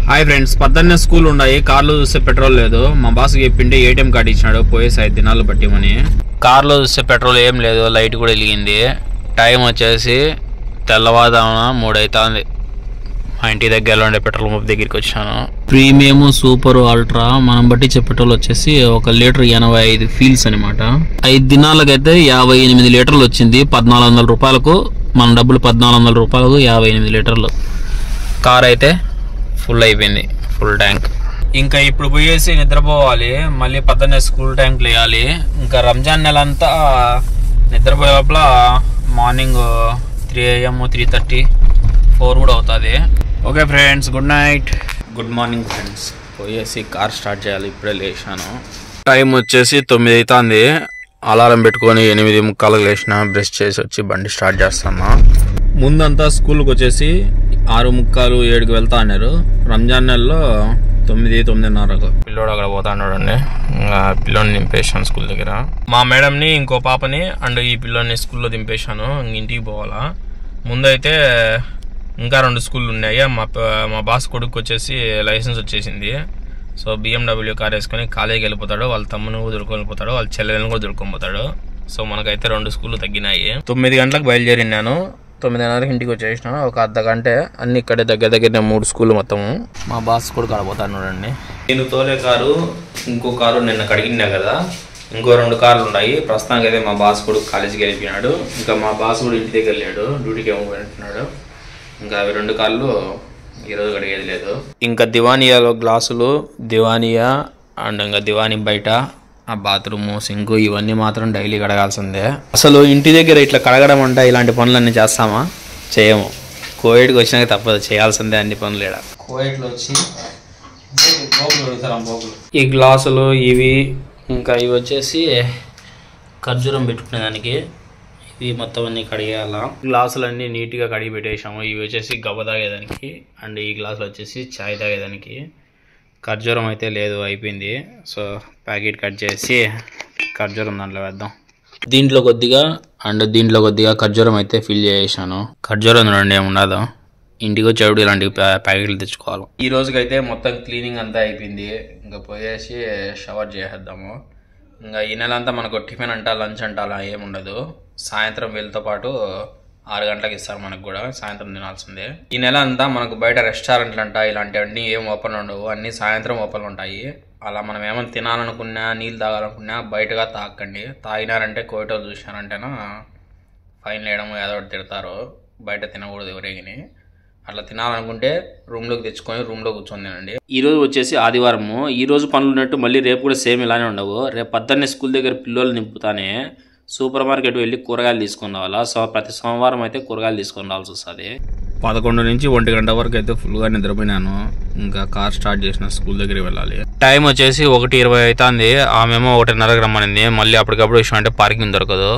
Hi friends, పొద్దున్నే school ఉన్నాయి. కార్లో చూస్తే పెట్రోల్ లేదు. మా బాస్కి చెప్పింటే ఏటీఎం కార్డు ఇచ్చినాడు, పోయేసి 5 దినాలు పట్టిమని. కార్లో చూస్తే పెట్రోల్ ఏం లేదు, లైట్ కూడా వెలిగింది. టైం వచ్చేసి తెల్లవారుజామున 3 అవుతుంది. మా ఇంటి దగ్గరలో ఉండే పెట్రోల్ పంప్ దగ్గరికి వచ్చాను. ప్రీమియం, సూపర్, అల్ట్రా మనం పట్టించే పెట్రోల్ వచ్చేసి 1 లీటర్ 85 ఫీల్స్ అనమాట. 5 దినాలకైతే 58 లీటర్లు వచ్చింది. 1400 రూపాయలకు మన డబ్బులు, 1400 రూపాయలకు 58 లీటర్లు. కార్ అయితే ఫుల్ అయిపోయింది, ఫుల్ ట్యాంక్. ఇంకా ఇప్పుడు పోయేసి నిద్రపోవాలి. మళ్ళీ పొద్దున్నే స్కూల్ ట్యాంక్లు వేయాలి. ఇంకా రంజాన్ నెల అంతా నిద్రపోయే లోపల మార్నింగ్ 3 AM 3:30 4 కూడా అవుతుంది. Okay friends, good night, good morning friends. పోయేసి కార్ స్టార్ట్ చేయాలి. ఇప్పుడే లేచాను. టైం వచ్చేసి 9 అవుతుంది. అలారం పెట్టుకొని 8:45 లేచిన. బ్రష్ చేసి వచ్చి బండి స్టార్ట్ చేస్తాను. ముందంతా స్కూల్కి వచ్చేసి 6:45 7కి వెళ్తా అన్నారు. రంజాన్ నెలలో 9 9:30కు. పిల్లోడు అక్కడ పోతా అన్నాడు అండి. పిల్లోని దింపేశాను స్కూల్ దగ్గర. మా మేడంని, ఇంకో పాపని అండ్ ఈ పిల్లోని స్కూల్లో దింపేశాను. ఇంటికి పోవాలా. ముందైతే ఇంకా 2 స్కూళ్ళు ఉన్నాయి. మా బాస్ కొడుకు వచ్చేసి లైసెన్స్ వచ్చేసింది. సో BMW కార్ వేసుకొని కాలేజీకి వెళ్ళిపోతాడు. వాళ్ళ తమ్ముని కూడా దొరుకుని వెళ్ళిపోతాడు, వాళ్ళ చెల్లెలను కూడా దొరుకుని పోతాడు. సో మనకైతే 2 స్కూళ్ళు తగ్గినాయి. 9 గంటలకు బయలుదేరినాను. 9:30కి ఇంటికి వచ్చేసిన. ఒక అర్ధ గంట అన్ని ఇక్కడే దగ్గర 3 స్కూళ్ళు మొత్తము. మా బాస్ కూడా కడపోతాను చూడండి. నేను తోలే కారు, ఇంకో కారు నిన్న కడిగినా కదా, ఇంకో 2 కార్లు ఉన్నాయి. ప్రస్తుతానికి అయితే మా బాస్ కూడా కాలేజీకి వెళ్ళిపోయినాడు. ఇంకా మా బాస్ కూడా ఇంటి దగ్గర లేడు, డ్యూటీకి ఏమో వెళ్తున్నాడు. ఇంకా అవి 2 కార్లు ఈరోజు కడిగేది లేదు. ఇంకా దివానియాలో గ్లాసులు, దివానియా అండ్ ఇంకా దివానీ బయట ఆ బాత్రూమ్, సింక్ ఇవన్నీ మాత్రం డైలీ కడగాల్సిందే. అసలు ఇంటి దగ్గర ఇట్లా కడగడం అంటే ఇలాంటి పనులన్నీ చేస్తామా? చేయము. కోవిడ్కి వచ్చినాక తప్పదు, చేయాల్సిందే అన్ని పనులు. ఇక్కడ కోవిడ్లో వచ్చి ఈ గ్లాసులు ఇవి, ఇంకా ఇవి వచ్చేసి ఖర్జూరం పెట్టుకునేదానికి. ఇవి మొత్తం అన్నీ కడిగేయాల. గ్లాసులు అన్నీ నీట్గా కడిగి పెట్టేసాము. ఇవి వచ్చేసి గవ్వ తాగేదానికి అండ్ ఈ గ్లాసులు వచ్చేసి చాయ్ తాగేదానికి. ఖర్జూరం అయితే లేదు, అయిపోయింది. సో ప్యాకెట్ కట్ చేసి ఖర్జూరం దాంట్లో వేద్దాం. దీంట్లో కొద్దిగా అండ్ దీంట్లో కొద్దిగా ఖర్జూరం అయితే ఫిల్ చేసాను. ఖర్జూరం చూడండి ఏముండదు. ఇంటికి వచ్చేప్పుడు ఇలాంటి ప్యాకెట్లు తెచ్చుకోవాలి. ఈ రోజుకైతే మొత్తం క్లీనింగ్ అంతా అయిపోయింది. ఇంకా పోయేసి షవర్ చేసేద్దాము. ఇంకా ఈ నెల అంతా మనకు టిఫిన్ అంటా లంచ్ అంటా అలా ఏముండదు. సాయంత్రం వీళ్ళతో పాటు 6 గంటలకు ఇస్తారు మనకు కూడా, సాయంత్రం తినాల్సిందే. ఈ నెల అంతా మనకు బయట రెస్టారెంట్లు అంట ఇలాంటివన్నీ ఏం ఓపెన్ ఉండవు, అన్నీ సాయంత్రం ఓపెన్ ఉంటాయి. అలా మనం ఏమైనా తినాలనుకున్నా, నీళ్ళు తాగాలనుకున్నా బయటగా తాగకండి. తాగినారంటే కోవిటో చూసినారంటేనా ఫైన్ వేయడం ఏదో ఒకటి తిడతారు. బయట తినకూడదు ఎవరేగిని. అట్లా తినాలనుకుంటే రూమ్లోకి తెచ్చుకొని రూమ్లో కూర్చొని తినండి. ఈ రోజు వచ్చేసి ఆదివారము. ఈ రోజు పనులు ఉన్నట్టు మళ్ళీ రేపు కూడా సేమ్ ఇలానే ఉండవు. రేపు పొద్దున్నే స్కూల్ దగ్గర పిల్లలు నింపుతానే సూపర్ మార్కెట్ వెళ్ళి కూరగాయలు తీసుకొని రావాలా. సో ప్రతి సోమవారం అయితే కూరగాయలు తీసుకొని రావాల్సి వస్తుంది. 11 నుంచి 1 గంట వరకు అయితే ఫుల్గా నిద్రపోయినాను. ఇంకా కార్ స్టార్ట్ చేసిన స్కూల్ దగ్గరికి వెళ్ళాలి. టైం వచ్చేసి 1:20 అవుతుంది. ఆమెమో 1:30కి రమ్మనింది. మళ్ళీ అప్పటికప్పుడు విషయం అంటే పార్కింగ్ దొరకదు,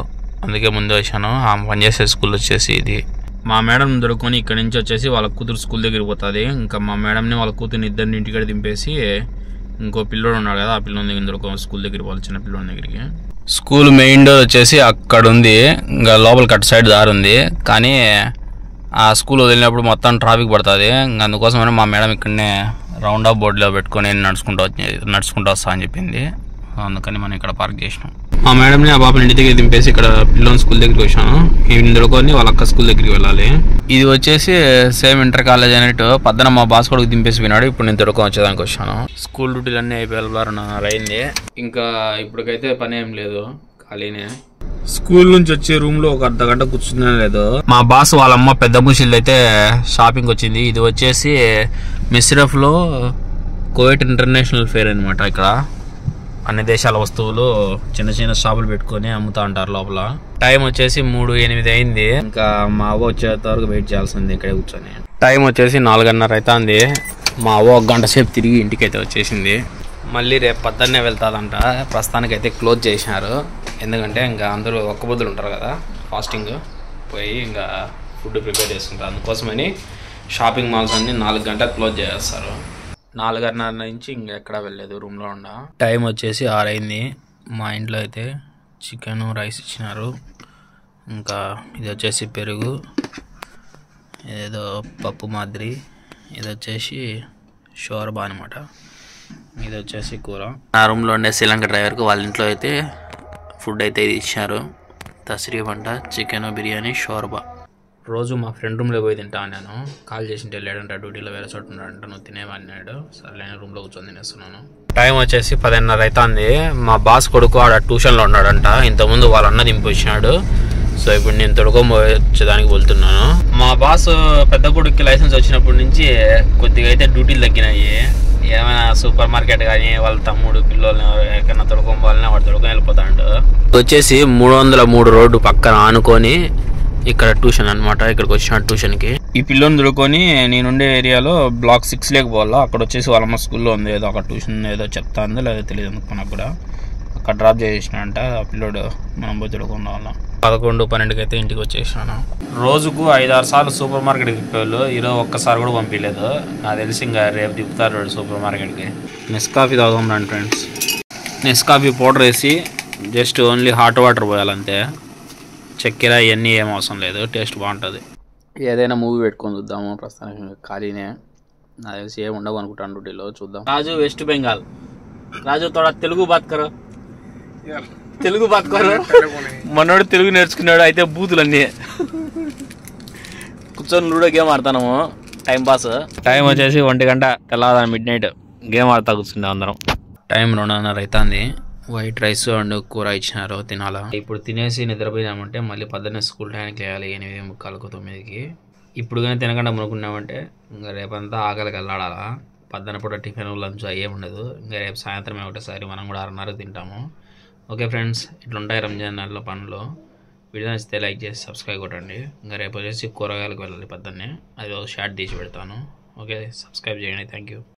అందుకే ముందు వచ్చాను. ఆమె పనిచేసే స్కూల్ వచ్చేసి ఇది. మా మేడం దొరుకుని ఇక్కడ నుంచి వచ్చేసి వాళ్ళ కూతురు స్కూల్ దగ్గరికి పోతుంది. ఇంకా మా మేడంని వాళ్ళ కూతురుని ఇద్దరిని ఇంటికాడ దింపేసి ఇంకో పిల్లోడు ఉన్నాడు కదా, ఆ పిల్లోని దగ్గర దొరక స్కూల్ దగ్గరికి పోవాలి. చిన్న పిల్లోని దగ్గరికి. స్కూల్ మెయిన్ డోర్ వచ్చేసి అక్కడ ఉంది. ఇంకా లోపల కట్ సైడ్ దారి ఉంది. కానీ ఆ స్కూల్ వదిలినప్పుడు మొత్తం ట్రాఫిక్ పడుతుంది. ఇంకా అందుకోసమైనా మా మేడం ఇక్కడనే రౌండ్ ఆఫ్ బోర్డులో పెట్టుకొని నడుచుకుంటూ వస్తా అని చెప్పింది. అందుకని మనం ఇక్కడ పార్క్ చేసినాం. మా మేడంని ఆ పాపని ఇంటి దగ్గర దింపేసి ఇక్కడ పిల్లోని స్కూల్ దగ్గరికి వచ్చాను. ఈవిని దొరుకుని వాళ్ళ అక్క స్కూల్ దగ్గరికి వెళ్ళాలి. ఇది వచ్చేసి సేమ్ ఇంటర్ కాలేజ్ అన్నట్టు. పొద్దున మా బాస్ కొడుకు దింపేసి పోయినాడు. ఇప్పుడు నేను దొరకని వచ్చేదానికి వచ్చాను. స్కూల్ డ్యూటీలు అన్నీ అయిపోయాలి. 2:30 అయింది. ఇంకా ఇప్పటికైతే పని ఏం లేదు, ఖాళీనే. స్కూల్ నుంచి వచ్చే రూమ్ లో ఒక అర్ధ గంట కూర్చునే లేదు. మా బాస్ వాళ్ళ అమ్మ పెద్ద ముషిల్ అయితే షాపింగ్ వచ్చింది. ఇది వచ్చేసి మిస్రఫ్ లో కోవిట్ ఇంటర్నేషనల్ ఫేర్ అనమాట. ఇక్కడ అన్ని దేశాల వస్తువులు చిన్న చిన్న షాపులు పెట్టుకొని అమ్ముతా ఉంటారు లోపల. టైం వచ్చేసి 3:08 అయింది. ఇంకా మా అవ్వ వచ్చేంత వరకు వెయిట్ చేయాల్సింది ఇక్కడే కూర్చొని. టైం వచ్చేసి 4:30 అవుతుంది. మా అవ్వ 1 గంట సేపు తిరిగి ఇంటికైతే వచ్చేసింది. మళ్ళీ రేపు పొద్దున్నే వెళ్తాదంట. ప్రస్తుతానికైతే క్లోజ్ చేసినారు. ఎందుకంటే ఇంకా అందరూ ఒక్క బుద్ధులు ఉంటారు కదా, ఫాస్టింగ్ పోయి ఇంకా ఫుడ్ ప్రిపేర్ చేసుకుంటారు. అందుకోసమని షాపింగ్ మాల్స్ అన్ని 4 గంటలకు క్లోజ్ చేస్తారు. 4:30 నుంచి ఇంకెక్కడా వెళ్ళలేదు, రూమ్లో ఉండ. టైం వచ్చేసి 6 అయింది. మా ఇంట్లో అయితే చికెన్ రైస్ ఇచ్చినారు. ఇంకా ఇది వచ్చేసి పెరుగు, ఏదో పప్పు మాదిరి, ఇది వచ్చేసి షోర్బా అనమాట. ఇది వచ్చేసి కూర. నా రూమ్లో ఉండే శ్రీలంక డ్రైవర్కి వాళ్ళ ఇంట్లో అయితే ఫుడ్ అయితే ఇది ఇచ్చారు. తస్రీ వంట, చికెన్ బిర్యానీ, షోర్బా. రోజు మా ఫ్రెండ్ రూమ్లో పోయి తింటాను. నేను కాల్ చేసి వెళ్ళాడంట, డ్యూటీలో వేరే చోట ఉన్నాడంట. నువ్వు తినేవన్నాడు. సరే నేను రూమ్లో కూర్చొని తినేస్తున్నాను. టైం వచ్చేసి 10:30 అవుతుంది. మా బాస్ కొడుకు ఆడ ట్యూషన్లో ఉన్నాడంట. ఇంతకుముందు వాళ్ళ అన్న దింపొచ్చినాడు. సో ఇప్పుడు నేను తొడుకోవచ్చేదానికి వెళ్తున్నాను. మా బాస్ పెద్ద కొడుకుకి లైసెన్స్ వచ్చినప్పటి నుంచి కొద్దిగా అయితే డ్యూటీలు తగ్గినాయి. ఏమైనా సూపర్ మార్కెట్ కానీ వాళ్ళ తమ్ముడు పిల్లల్ని ఎక్కడైనా తొడుకోవాలని వాడు తొడుకొని వెళ్ళిపోతాడు. వచ్చేసి 303 రోడ్డు పక్కన ఆనుకొని ఇక్కడ ట్యూషన్ అనమాట. ఇక్కడికి వచ్చిన ట్యూషన్కి ఈ పిల్లని తొడుకొని నేనుండే ఏరియాలో బ్లాక్ 6 లేకపోవాలా. అక్కడ వచ్చేసి వాళ్ళమ్మ స్కూల్లో ఉంది. ఏదో అక్కడ ట్యూషన్ ఏదో చెప్తా ఉందో లేదో తెలియదు అనుకో నాకు కూడా. అక్కడ డ్రాప్ చేసేసినంట ఆ పిల్లోడు. మనం పోయి తొడుకున్న వాళ్ళం. 11-12కి అయితే ఇంటికి వచ్చేసినాను. రోజుకు 5-6 సార్లు సూపర్ మార్కెట్కి తిప్పేవాళ్ళు. ఈరోజు ఒక్కసారి కూడా పంపించలేదు. నాకు తెలిసి ఇంకా రేపు తిప్పుతారు సూపర్ మార్కెట్కి. నెస్కాఫీ తాగుదాం రండి ఫ్రెండ్స్. నెస్కాఫీ పౌడర్ వేసి జస్ట్ ఓన్లీ హాట్ వాటర్ పోయాలంతే. చక్కెర ఇవన్నీ ఏం అవసరం లేదు. టేస్ట్ బాగుంటుంది. ఏదైనా మూవీ పెట్టుకొని చూద్దాము. ప్రస్తుతానికి ఖాళీనే. నాకు తెలిసి ఏమి ఉండవు అనుకుంటాను డ్యూటీలో. చూద్దాం. రాజు వెస్ట్ బెంగాల్. రాజు తోడ తెలుగు బాత్ కరో. తెలుగు బాత్ కరో. మనోడు తెలుగు నేర్చుకున్నాడు. అయితే బూతులన్నీ కూర్చొని లూడో గేమ్ ఆడతాము. Time pass. టైం వచ్చేసి 1 గంట తెల్లవారు మిడ్-నైట్ గేమ్ ఆడుతా కూర్చుంది అందరం. టైం 2:30 అవుతుంది. వైట్ రైస్ అండ్ కూర ఇచ్చినారు, తినాలా. ఇప్పుడు తినేసి నిద్రపోయినామంటే మళ్ళీ పొద్దున్నే స్కూల్ టైంకి లేయాలి 8:45కు 9కి. ఇప్పుడు కానీ తినకుండా మునుకున్నామంటే ఇంకా రేపంతా ఆకలికి వెళ్ళాడాలా. పొద్దున పూట టిఫిన్ లంచ్ అయ్యే ఉండదు. ఇంకా రేపు సాయంత్రమే ఒకటేసారి మనం కూడా 6:30కి తింటాము. ఓకే ఫ్రెండ్స్, ఇట్లుంటాయి రంజాన్ నెలలో పనులు. వీడియో నచ్చితే లైక్ చేసి సబ్స్క్రైబ్ కొట్టండి. ఇంకా రేపు వచ్చేసి కూరగాయలకు వెళ్ళాలి పొద్దున్నే. అది ఒక షార్ట్ తీసి పెడతాను. ఓకే, సబ్స్క్రైబ్ చేయండి. Thank you.